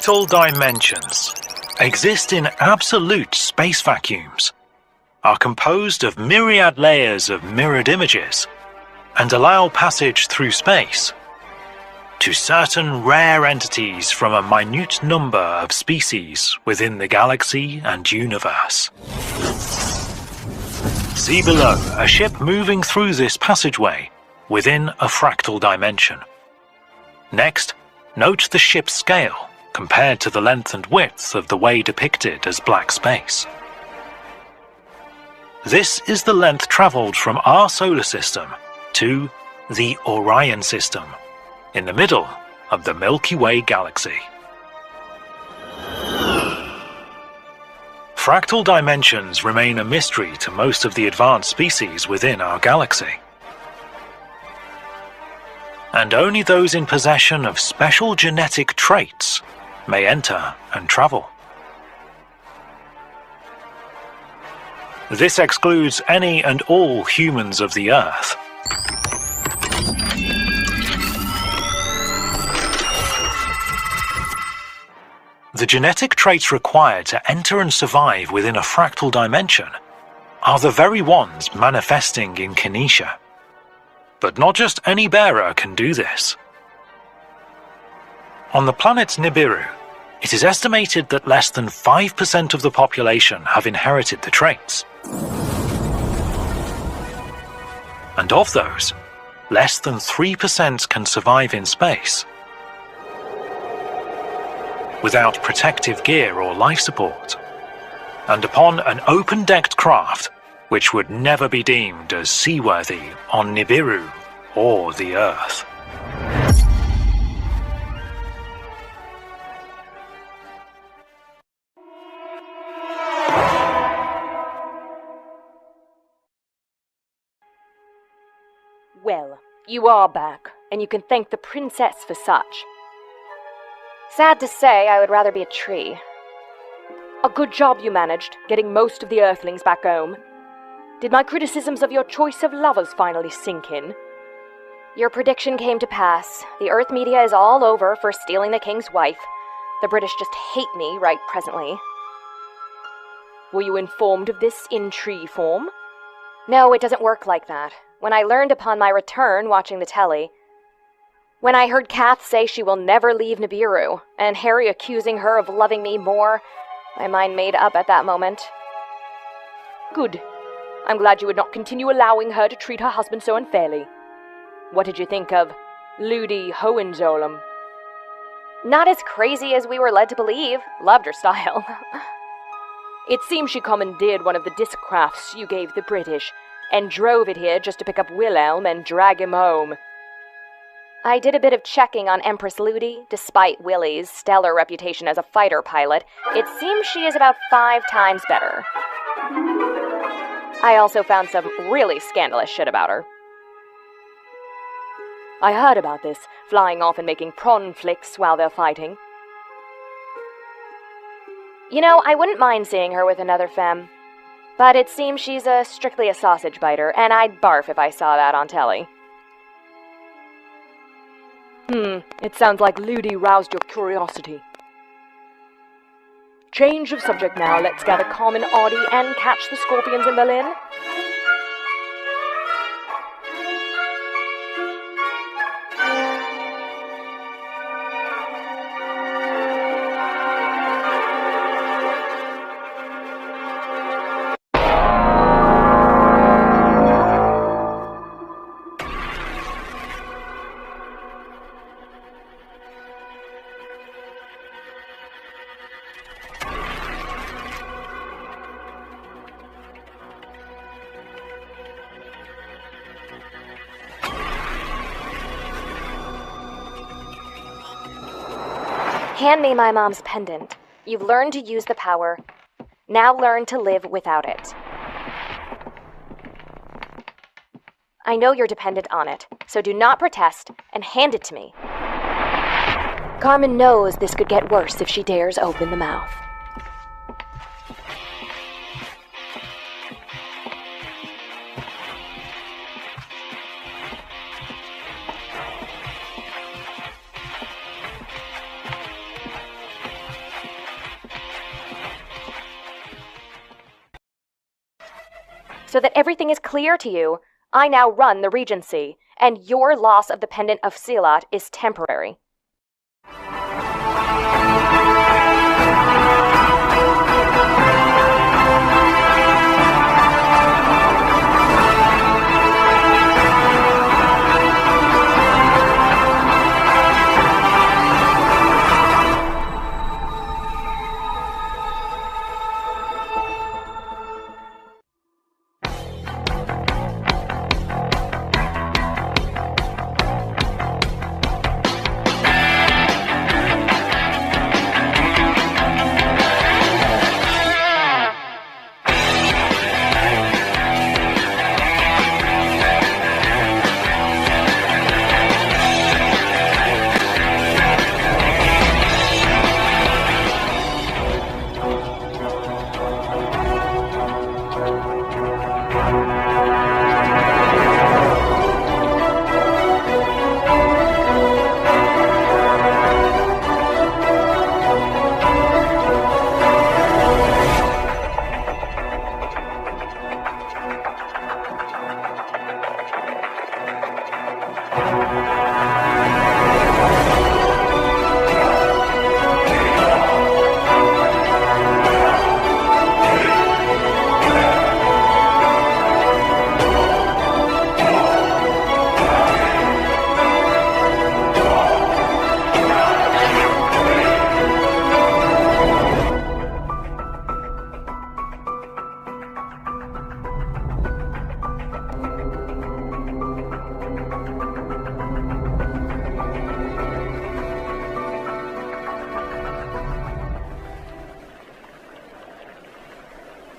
Fractal dimensions exist in absolute space vacuums, are composed of myriad layers of mirrored images, and allow passage through space to certain rare entities from a minute number of species within the galaxy and universe. See below a ship moving through this passageway within a fractal dimension. Next, note the ship's scale compared to the length and width of the way depicted as black space. This is the length travelled from our solar system to the Orion System, in the middle of the Milky Way galaxy. Fractal dimensions remain a mystery to most of the advanced species within our galaxy, and only those in possession of special genetic traits may enter and travel. This excludes any and all humans of the Earth. The genetic traits required to enter and survive within a fractal dimension are the very ones manifesting in Kinesia. But not just any bearer can do this. On the planet Nibiru, it is estimated that less than 5% of the population have inherited the traits. And of those, less than 3% can survive in space without protective gear or life support, and upon an open-decked craft which would never be deemed as seaworthy on Nibiru or the Earth. Well, you are back, and you can thank the princess for such. Sad to say, I would rather be a tree. A good job you managed, getting most of the Earthlings back home. Did my criticisms of your choice of lovers finally sink in? Your prediction came to pass. The Earth media is all over for stealing the king's wife. The British just hate me right presently. Were you informed of this in tree form? No, it doesn't work like that. When I learned upon my return watching the telly, when I heard Kath say she will never leave Nibiru, and Harry accusing her of loving me more, my mind made up at that moment. Good. I'm glad you would not continue allowing her to treat her husband so unfairly. What did you think of Ludi Hohenzollern? Not as crazy as we were led to believe. Loved her style. It seems she commandeered one of the disc crafts you gave the British, and drove it here just to pick up Wilhelm and drag him home. I did a bit of checking on Empress Ludi. Despite Willie's stellar reputation as a fighter pilot, it seems she is about 5 times better. I also found some really scandalous shit about her. I heard about this, flying off and making prawn flicks while they're fighting. You know, I wouldn't mind seeing her with another femme. But it seems she's strictly a sausage biter, and I'd barf if I saw that on telly. It sounds like Ludi roused your curiosity. Change of subject now, let's gather Carmen Audi and catch the scorpions in Berlin. Hand me my mom's pendant. You've learned to use the power. Now learn to live without it. I know you're dependent on it, so do not protest and hand it to me. Carmen knows this could get worse if she dares open the mouth. So that everything is clear to you, I now run the Regency, and your loss of the Pendant of Silat is temporary.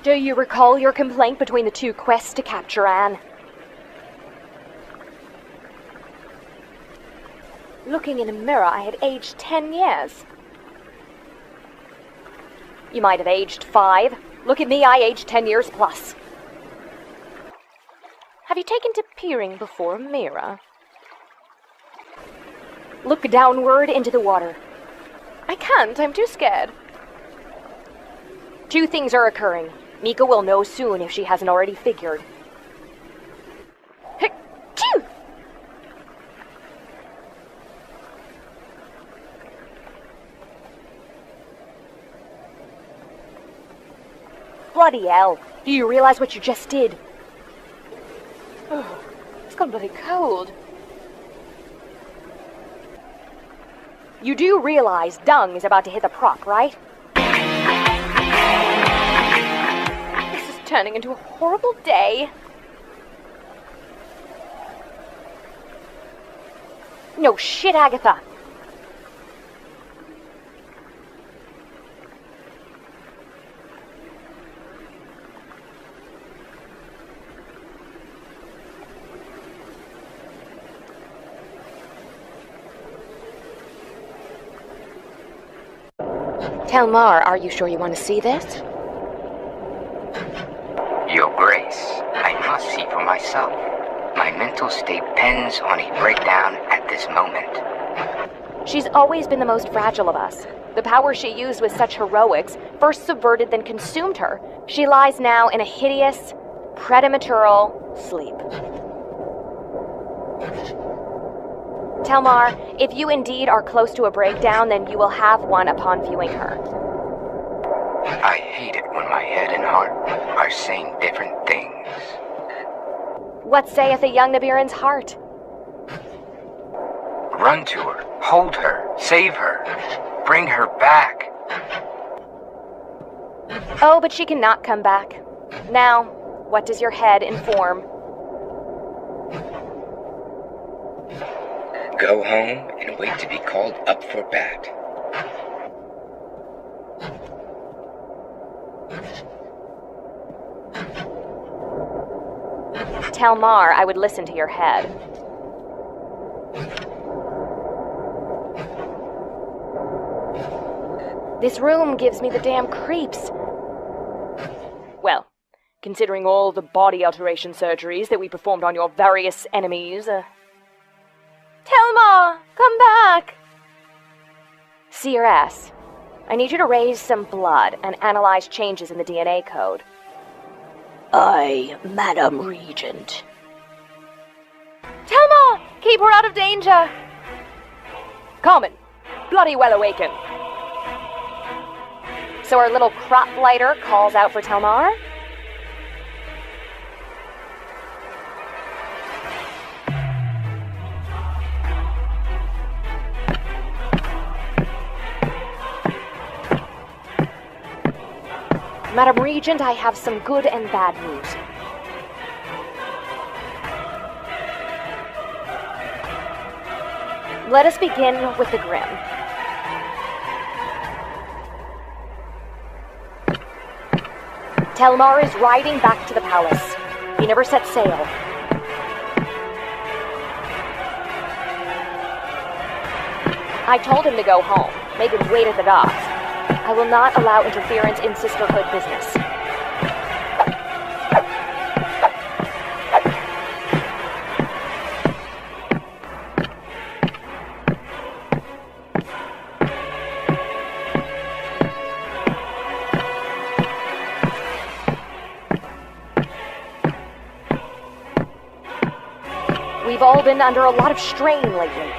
Do you recall your complaint between the two quests to capture Anne? Looking in a mirror, I had aged 10 years. You might have aged 5. Look at me, I aged 10 years plus. Have you taken to peering before a mirror? Look downward into the water. I can't, I'm too scared. Two things are occurring. Mika will know soon if she hasn't already figured. Achoo! Bloody hell, do you realize what you just did? Oh, it's gone bloody cold. You do realize dung is about to hit the proc, right? This is turning into a horrible day. No shit, Agatha. Telmar, are you sure you want to see this? Your Grace, I must see for myself. My mental state depends on a breakdown at this moment. She's always been the most fragile of us. The power she used with such heroics first subverted then consumed her. She lies now in a hideous, prematural sleep. Telmar, if you indeed are close to a breakdown, then you will have one upon viewing her. I hate it when my head and heart are saying different things. What saith the young Nibiran's heart? Run to her, hold her, save her, bring her back. Oh, but she cannot come back. Now, what does your head inform? Go home and wait to be called up for bat. Telmar, I would listen to your head. This room gives me the damn creeps. Well, considering all the body alteration surgeries that we performed on your various enemies, Telmar, come back! CRS, I need you to raise some blood and analyze changes in the DNA code. Madam Regent. Telma! Keep her out of danger! Common, bloody well awaken. So our little crop blighter calls out for Telmar? Madam Regent, I have some good and bad news. Let us begin with the grim. Telmar is riding back to the palace. He never set sail. I told him to go home, make him wait at the docks. I will not allow interference in sisterhood business. We've all been under a lot of strain lately.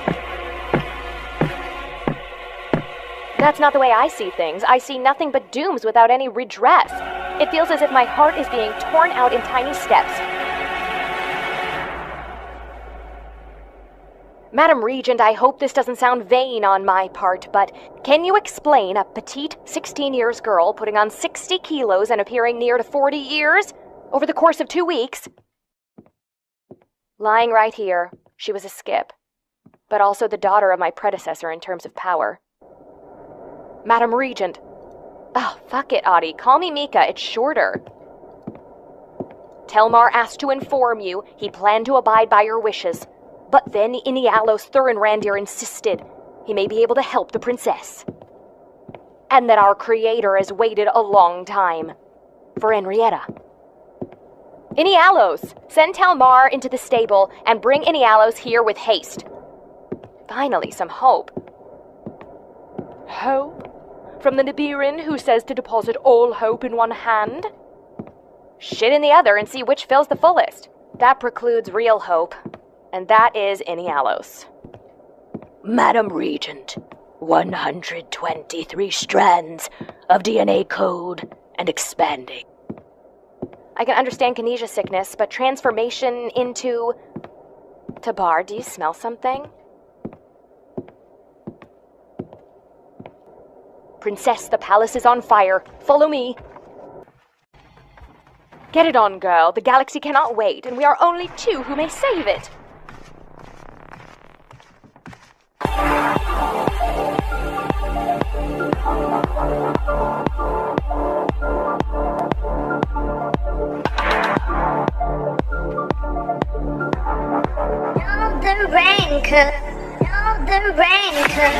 That's not the way I see things. I see nothing but dooms without any redress. It feels as if my heart is being torn out in tiny steps. Madam Regent, I hope this doesn't sound vain on my part, but can you explain a petite 16-years girl putting on 60 kilos and appearing near to 40 years over the course of 2 weeks? Lying right here, she was a skip, but also the daughter of my predecessor in terms of power. Madam Regent. Oh, fuck it, Audie. Call me Mika. It's shorter. Telmar asked to inform you he planned to abide by your wishes, but then Inialos Thurinrandir insisted he may be able to help the princess. And that our creator has waited a long time for Henrietta. Inialos, send Telmar into the stable and bring Inialos here with haste. Finally, some hope. Hope? From the Nibiran who says to deposit all hope in one hand? Shit in the other and see which fills the fullest. That precludes real hope, and that is Inialos. Madam Regent, 123 strands of DNA code and expanding. I can understand kinesia sickness, but transformation into... Tabar, do you smell something? Princess, the palace is on fire. Follow me. Get it on, girl. The galaxy cannot wait, and we are only two who may save it. All the rancor, all the rancor.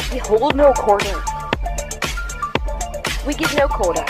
We hold no quarter. We give no quarter.